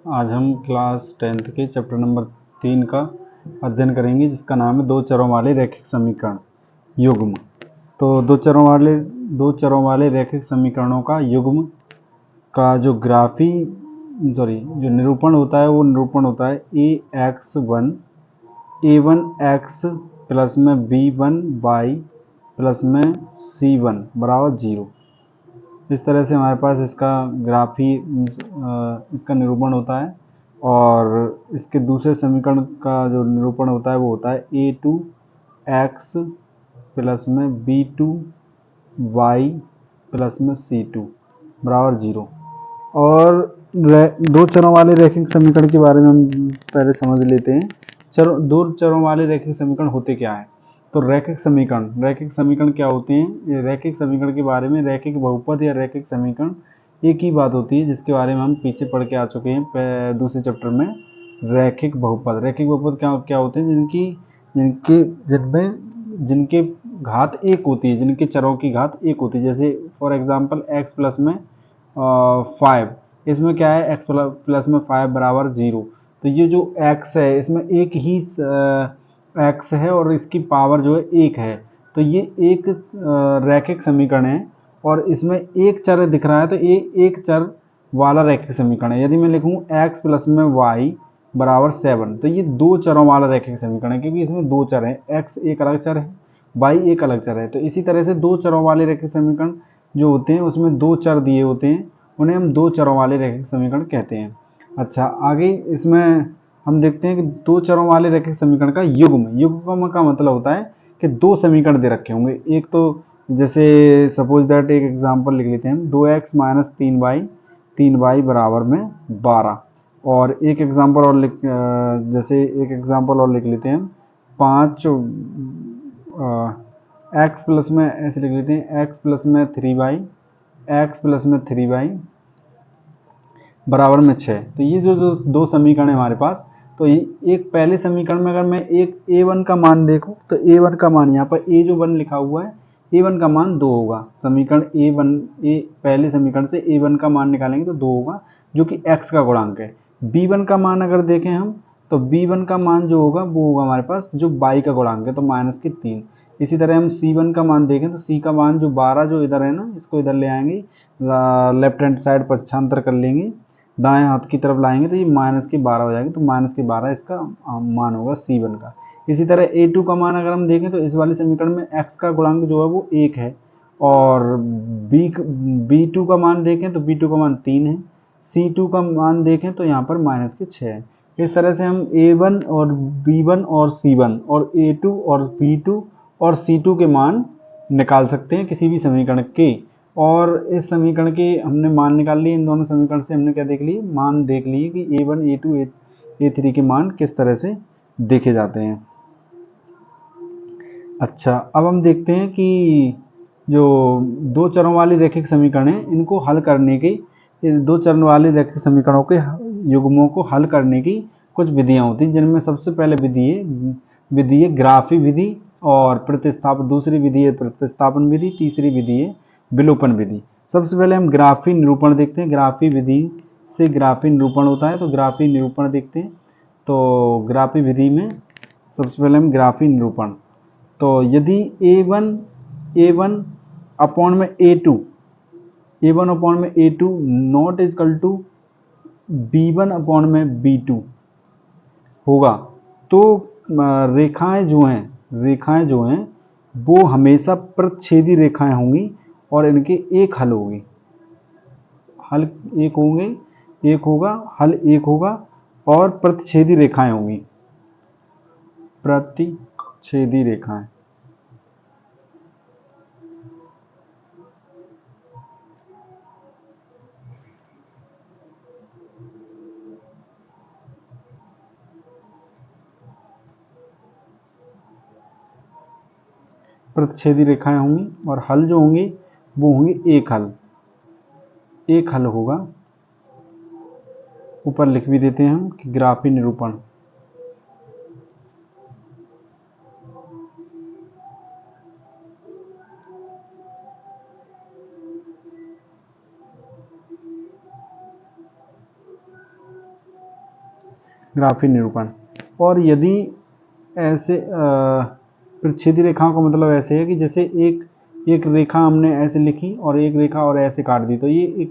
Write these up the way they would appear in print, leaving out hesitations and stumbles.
आज हम class 10th के चैप्टर नंबर 3 का अध्ययन करेंगे, जिसका नाम है दो चरों वाले रैखिक समीकरण युग्म। तो दो चरों वाले रैखिक समीकरणों का युग्म का जो जो निरूपण होता है, वो निरूपण होता है a1x प्लस में b1y प्लस में c1 बराबर 0। इस तरह से हमारे पास इसका निरूपण होता है। और इसके दूसरे समीकरण का जो निरूपण होता है वो होता है a2x प्लस में b2y प्लस में c2 बराबर 0। और दो चरों वाले रैखिक समीकरण के बारे में हम पहले समझ लेते हैं। दो चरों वाले रैखिक समीकरण होते क्या है। तो रैखिक समीकरण क्या होते हैं। ये रैखिक समीकरण के बारे में, रैखिक बहुपद या रैखिक समीकरण एक ही बात होती है, जिसके बारे में हम पीछे पढ़ के आ चुके हैं दूसरे चैप्टर में। रैखिक बहुपद क्या होते हैं, जिनके घात एक होती है, जिनके चरों की घात एक होती है। जैसे फॉर एग्जाम्पल x प्लस में 5, इसमें क्या है x प्लस में 5 बराबर 0। तो ये जो x है, इसमें एक ही x है और इसकी पावर जो है 1 है। तो ये एक रैखिक समीकरण है और इसमें एक चर दिख रहा है, तो ये एक चर वाला रैखिक समीकरण है। यदि मैं लिखूँ x प्लस में y बराबर 7, तो ये दो चरों वाला रैखिक समीकरण है, क्योंकि इसमें दो चर हैं, x एक अलग चर है, y एक अलग चर है। तो इसी तरह से दो चरों वाले रैखिक समीकरण जो होते हैं, उसमें दो चर दिए होते हैं, उन्हें हम दो चरों वाले रैखिक समीकरण कहते हैं। अच्छा, आगे इसमें हम देखते हैं कि दो चरों वाले रैखिक समीकरण का युग्म का मतलब होता है कि दो समीकरण दे रखे होंगे। एक तो जैसे सपोज दैट एक एग्जांपल लिख लेते हैं हम, 2x माइनस 3y बराबर में 12। और एक एग्जांपल और लिख लेते हैं हम, 5 x प्लस में ऐसे लिख लेते हैं, x प्लस में 3y बराबर में 6। तो ये जो दो समीकरण है हमारे पास, तो एक पहले समीकरण में अगर मैं एक a1 का मान देखूं, तो a1 का मान यहाँ पर a जो 1 लिखा हुआ है, a1 का मान 2 होगा। पहले समीकरण से a1 का मान निकालेंगे तो 2 होगा, जो कि x का गुणांक है। b1 का मान अगर देखें हम, तो b1 का मान जो होगा वो होगा हमारे पास जो y का गुणांक है, तो -3। इसी तरह हम c1 का मान देखें, तो c का मान जो 12 जो इधर है ना, इसको इधर ले आएंगे, लेफ्ट हैंड साइड पक्षांतर कर लेंगे, दाएं हाथ की तरफ लाएंगे, तो ये -12 हो जाएगी। तो -12 इसका मान होगा c1 का। इसी तरह a2 का मान अगर हम देखें, तो इस वाले समीकरण में x का गुणांक जो है वो 1 है। और b2 का मान देखें, तो b2 का मान 3 है। c2 का मान देखें, तो यहाँ पर -6 है। इस तरह से हम a1 और b1 और c1 और a2 और b2 और c2 के मान निकाल सकते हैं किसी भी समीकरण के। और इस समीकरण के हमने मान निकाल लिए, इन दोनों समीकरण से हमने क्या देख लिए, मान देख लिए कि a1 a2 a3 के मान किस तरह से देखे जाते हैं। अच्छा, अब हम देखते हैं कि जो दो चरों वाले रैखिक समीकरण हैं, इनको हल करने की, दो चरों वाले रैखिक समीकरणों के युग्मों को हल करने की कुछ विधियां होती हैं, जिनमें सबसे पहले विधि है ग्राफी विधि, और प्रतिस्थापन, दूसरी विधि है प्रतिस्थापन विधि, तीसरी विधि है विलोपन विधि। सबसे पहले हम ग्राफी निरूपण देखते हैं। ग्राफी विधि से ग्राफी निरूपण होता है, तो ग्राफी निरूपण देखते हैं। तो ग्राफी विधि में सबसे पहले हम ग्राफी निरूपण, तो यदि a1 अपॉन में a2 not is equal to b1 upon में b2 होगा, तो रेखाएं जो हैं वो हमेशा प्रतिच्छेदी रेखाएं होंगी और इनके एक हल होगी। हल एक होगा और प्रतिच्छेदी रेखाएं होंगी। प्रतिच्छेदी रेखाएं, होंगी और हल जो होंगे वो होंगे एक हल होगा। ऊपर लिख भी देते हैं हम कि ग्राफी निरूपण। ग्राफीय निरूपण। और यदि ऐसे प्रच्छेदी रेखाओं का मतलब ऐसे है कि जैसे एक रेखा हमने ऐसे लिखी और एक रेखा और ऐसे काट दी, तो ये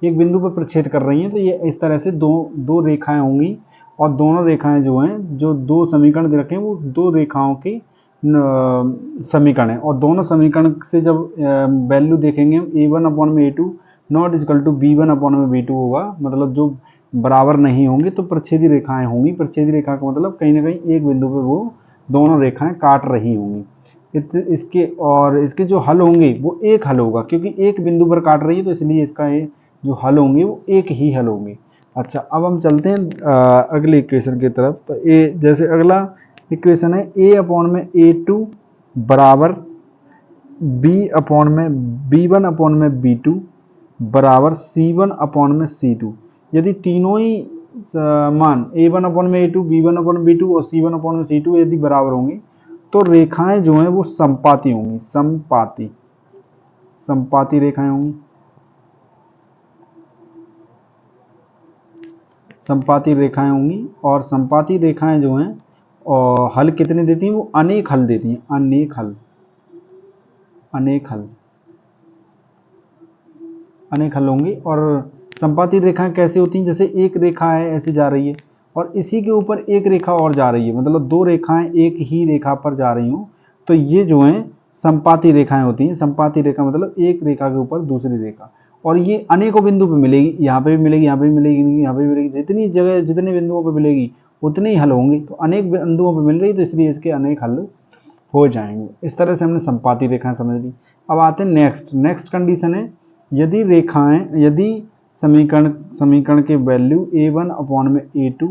एक बिंदु पर प्रच्छेद कर रही हैं, तो ये इस तरह से दो रेखाएं होंगी, और दोनों रेखाएं जो हैं, जो दो समीकरण दे रखे हैं, वो दो रेखाओं के समीकरण है, और दोनों समीकरण से जब वैल्यू देखेंगे a1/a2 not equal to b1/b2 होगा, मतलब जो बराबर नहीं होंगे तो प्रच्छेदी रेखाएं होंगी। प्रच्छेदी रेखा का मतलब कहीं ना कहीं एक बिंदु पर वो दोनों रेखाएं काट रही होंगी। इसके जो हल होंगे वो एक हल होगा, क्योंकि एक बिंदु पर काट रही है, तो इसलिए इसका जो हल होंगे वो एक ही हल होंगे। अच्छा, अब हम चलते हैं अगले इक्वेशन की तरफ। तो जैसे अगला इक्वेशन है a/a2 बराबर b1/b2 बराबर c1/c2। यदि तीनों ही मान a1/a2, b1/b2 और c1/c2 यदि बराबर होंगे, तो रेखाएं जो हैं वो समपाती होंगी। समपाती रेखाएं होंगी। समपाती रेखाएं होंगी, और समपाती रेखाएं जो हैं और हल कितने देती हैं, वो अनेक हल देती हैं। अनेक हल होंगे। और समपाती रेखाएं कैसे होती हैं, जैसे एक रेखा है ऐसे जा रही है, और इसी के ऊपर एक रेखा और जा रही है, मतलब दो रेखाएं एक ही रेखा पर जा रही हों, तो ये जो हैं समपाती रेखाएं होती हैं। समपाती रेखा मतलब एक रेखा के ऊपर दूसरी रेखा, और ये अनेकों बिंदु पे मिलेगी, यहाँ पे भी मिलेगी, यहाँ पे भी मिलेगी, यहाँ पे भी मिलेगी, जितनी जगह जितने बिंदुओं पे मिलेगी उतने ही हल होंगे। तो अनेक बिंदुओं पे मिल रही, तो इसलिए इसके अनेक हल हो जाएंगे। इस तरह से हमने समपाती रेखाएं समझ ली। अब आते हैं नेक्स्ट कंडीशन है, यदि समीकरण के वैल्यू a1/a2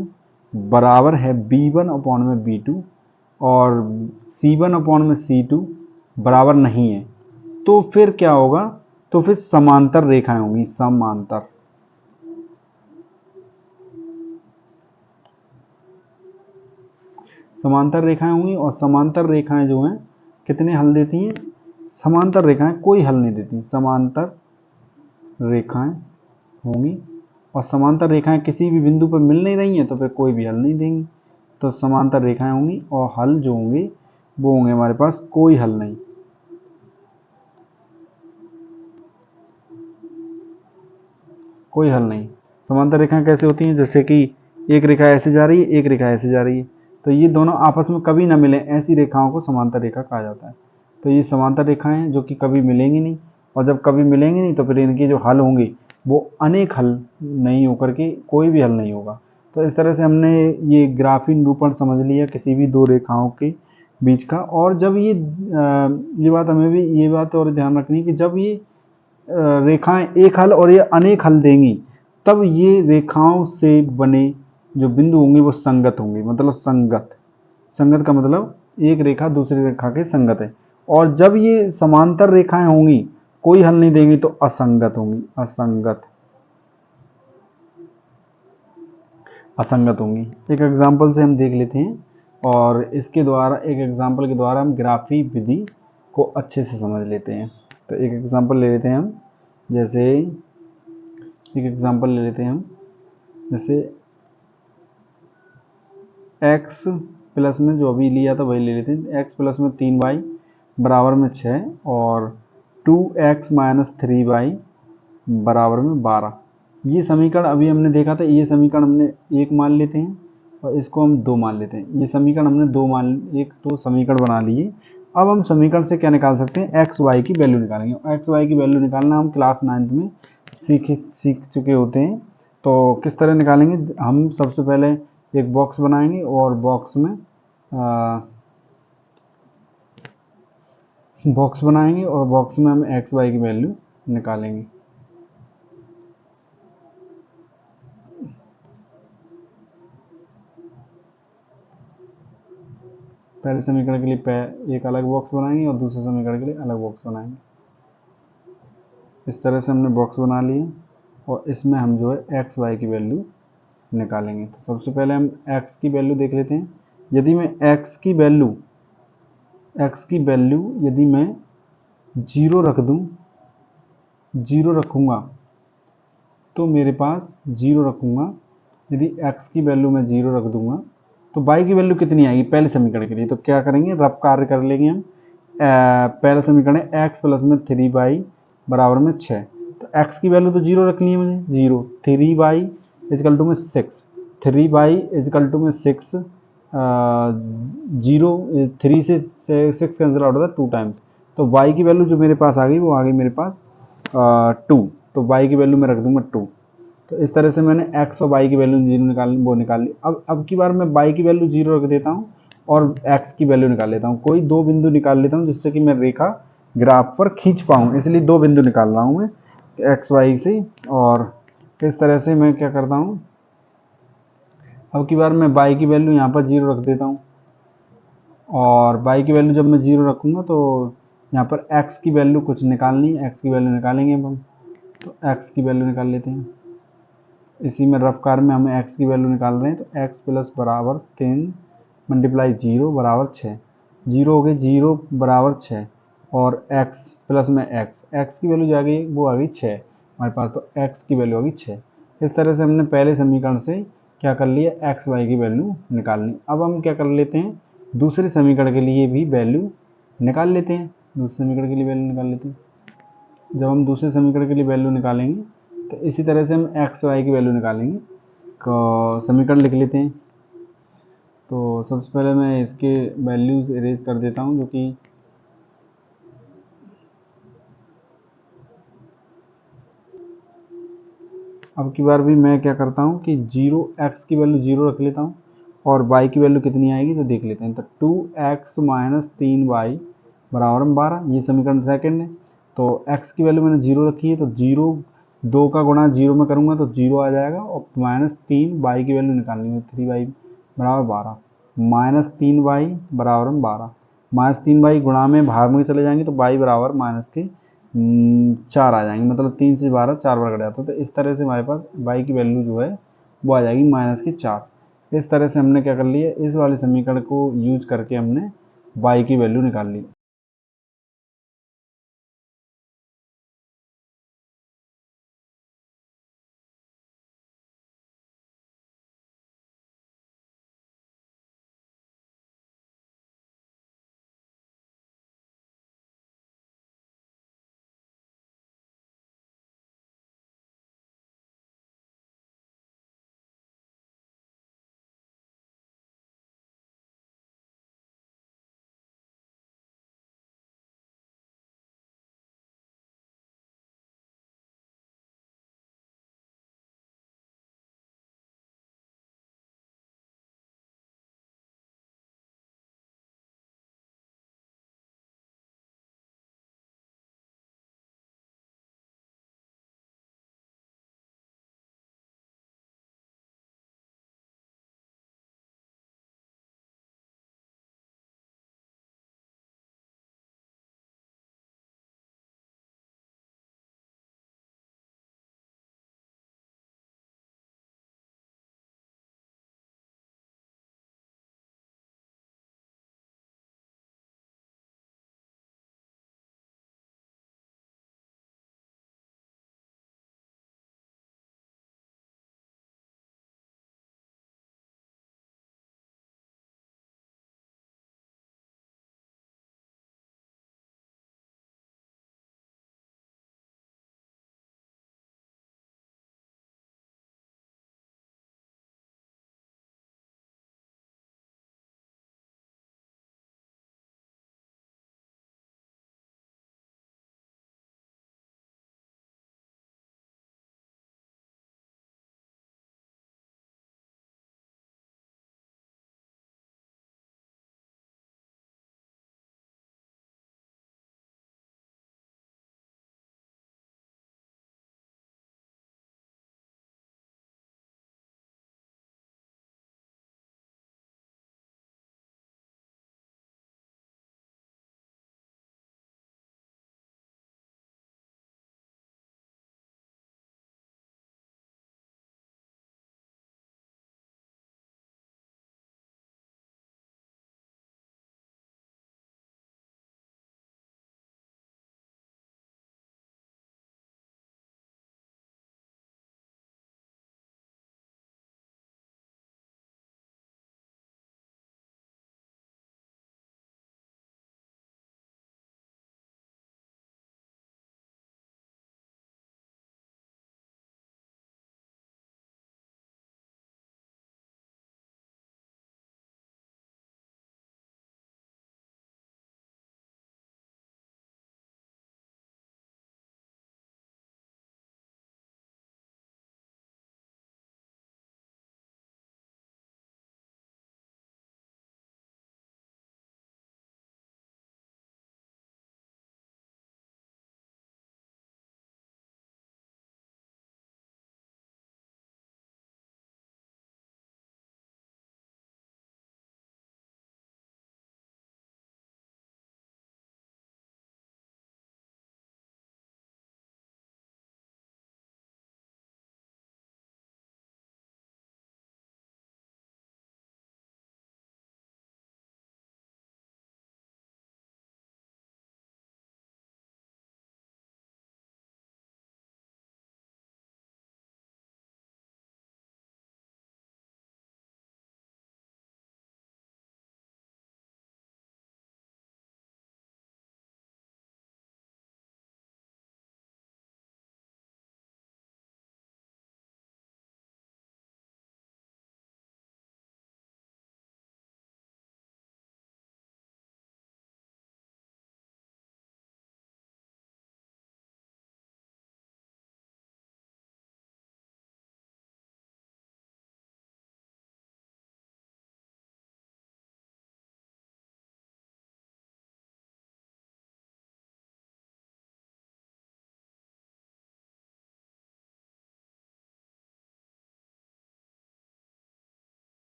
बराबर है b1/b2 और c1/c2 बराबर नहीं है, तो फिर क्या होगा, तो फिर समांतर रेखाएं होंगी। समांतर रेखाएं होंगी, और समांतर रेखाएं जो हैं कितने हल देती हैं, समांतर रेखाएं कोई हल नहीं देती। समांतर रेखाएं होंगी, और समांतर रेखाएं किसी भी बिंदु पर मिल नहीं रही हैं, तो फिर कोई भी हल नहीं देंगी। तो समांतर रेखाएं होंगी, और हल जो होंगे वो होंगे हमारे पास कोई हल नहीं। समांतर रेखाएं कैसे होती हैं, जैसे कि एक रेखा ऐसे जा रही है, एक रेखा ऐसे जा रही है, तो ये दोनों आपस में कभी ना मिले, ऐसी रेखाओं को समांतर रेखा कहा जाता है। तो ये समांतर रेखाएं हैं जो कि कभी मिलेंगी नहीं, और जब कभी मिलेंगी नहीं तो फिर इनके जो हल होंगे वो अनेक हल नहीं होकर के कोई भी हल नहीं होगा। तो इस तरह से हमने ये ग्राफीय निरूपण समझ लिया किसी भी दो रेखाओं के बीच का। और जब ये बात और ध्यान रखनी है कि जब ये रेखाएं एक हल और ये अनेक हल देंगी, तब ये रेखाओं से बने जो बिंदु होंगे वो संगत होंगे। मतलब संगत का मतलब एक रेखा दूसरी रेखा के संगत है। और जब ये समांतर रेखाएं होंगी, कोई हल नहीं देंगी, तो असंगत होंगी। असंगत होंगी। एक एग्जाम्पल से हम देख लेते हैं, और एक एग्जाम्पल के द्वारा हम ग्राफी विधि को अच्छे से समझ लेते हैं। तो एक एग्जाम्पल ले लेते हैं हम, जैसे x प्लस में जो अभी लिया था वही ले लेते हैं। x प्लस में 3y बराबर में 6 और 2x माइनस 3y बराबर में 12। ये समीकरण अभी हमने देखा था, ये समीकरण हमने एक मान लेते हैं और इसको हम दो मान लेते हैं। ये समीकरण हमने दो समीकरण बना लिए। अब हम समीकरण से क्या निकाल सकते हैं, एक्स वाई की वैल्यू निकालेंगे। एक्स वाई की वैल्यू निकालना हम क्लास 9th में सीख चुके होते हैं। तो किस तरह निकालेंगे, हम सबसे पहले एक बॉक्स बनाएंगे और बॉक्स में हम एक्स वाई की वैल्यू निकालेंगे। पहले समीकरण के लिए एक अलग बॉक्स बनाएंगे और दूसरे समीकरण के लिए अलग बॉक्स बनाएंगे। इस तरह से हमने बॉक्स बना लिए, और इसमें हम जो है एक्स वाई की वैल्यू निकालेंगे। तो सबसे पहले हम एक्स की वैल्यू देख लेते हैं। यदि मैं एक्स की वैल्यू यदि मैं जीरो रखूँगा, तो मेरे पास यदि x की वैल्यू मैं 0 रख दूंगा तो y की वैल्यू कितनी आएगी पहले समीकरण के लिए। तो क्या करेंगे, रफ कार्य कर लेंगे हम। पहला समीकरण है x प्लस में 3y बराबर में 6। तो x की वैल्यू तो 0 रखनी है मुझे, 0। 3y इजकल टू में 6, 3y इजकल टू में 6, 0 3 से 6 कैंसिल आउट होता है 2 टाइम्स। तो y की वैल्यू जो मेरे पास आ गई वो आ गई मेरे पास 2। तो y की वैल्यू मैं रख दूंगा 2। तो इस तरह से मैंने x और y की वैल्यू निकाल ली। अब की बार मैं y की वैल्यू 0 रख देता हूँ और x की वैल्यू निकाल लेता हूँ। कोई दो बिंदु निकाल लेता हूँ जिससे कि मैं रेखा ग्राफ पर खींच पाऊँ, इसलिए दो बिंदु निकाल रहा हूँ मैं x y से। और इस तरह से मैं क्या करता हूँ, अब की बार मैं y की वैल्यू यहाँ पर 0 रख देता हूँ और y की वैल्यू जब मैं 0 रखूँगा तो यहाँ पर x की वैल्यू कुछ निकालनी है, x की वैल्यू निकालेंगे अब हम। तो x की वैल्यू निकाल लेते हैं। इसी में रफ कार में हमें x की वैल्यू निकाल रहे हैं। तो x प्लस बराबर 3 मल्टीप्लाई 0 बराबर 6, 0 हो गई 0 बराबर 6 और x प्लस में x की वैल्यू जो आ गई वो आ गई 6 हमारे पास। तो x की वैल्यू आ गई 6। इस तरह से हमने पहले समीकरण से क्या कर लिया, x y की वैल्यू निकालनी। अब हम क्या कर लेते हैं, दूसरे समीकरण के लिए भी वैल्यू निकाल लेते हैं। दूसरे समीकरण के लिए वैल्यू निकाल लेते हैं। जब हम दूसरे समीकरण के लिए वैल्यू निकालेंगे तो इसी तरह से हम x y की वैल्यू निकालेंगे। तो समीकरण लिख लेते हैं। तो सबसे पहले मैं इसके वैल्यूज इरेज कर देता हूँ, जो कि अब की बार भी मैं क्या करता हूँ कि 0 x की वैल्यू 0 रख लेता हूँ और y की वैल्यू कितनी आएगी तो देख लेते हैं। तो 2x माइनस 3y बराबर में 12, ये समीकरण सेकंड है। तो x की वैल्यू मैंने 0 रखी है, तो 0 2 का गुणा 0 में करूँगा तो 0 आ जाएगा और माइनस 3 y की वैल्यू निकालनी है, 3y बराबर 12, माइनस 3y बराबर में 12, माइनस 3y गुणा में भाग में चले जाएंगे तो y बराबर माइनस के 4 आ जाएंगे, मतलब 3 से 12 4 बार कट जाता है। तो इस तरह से हमारे पास y की वैल्यू जो है वो आ जाएगी माइनस की 4। इस तरह से हमने क्या कर लिया, इस वाले समीकरण को यूज करके हमने y की वैल्यू निकाल ली।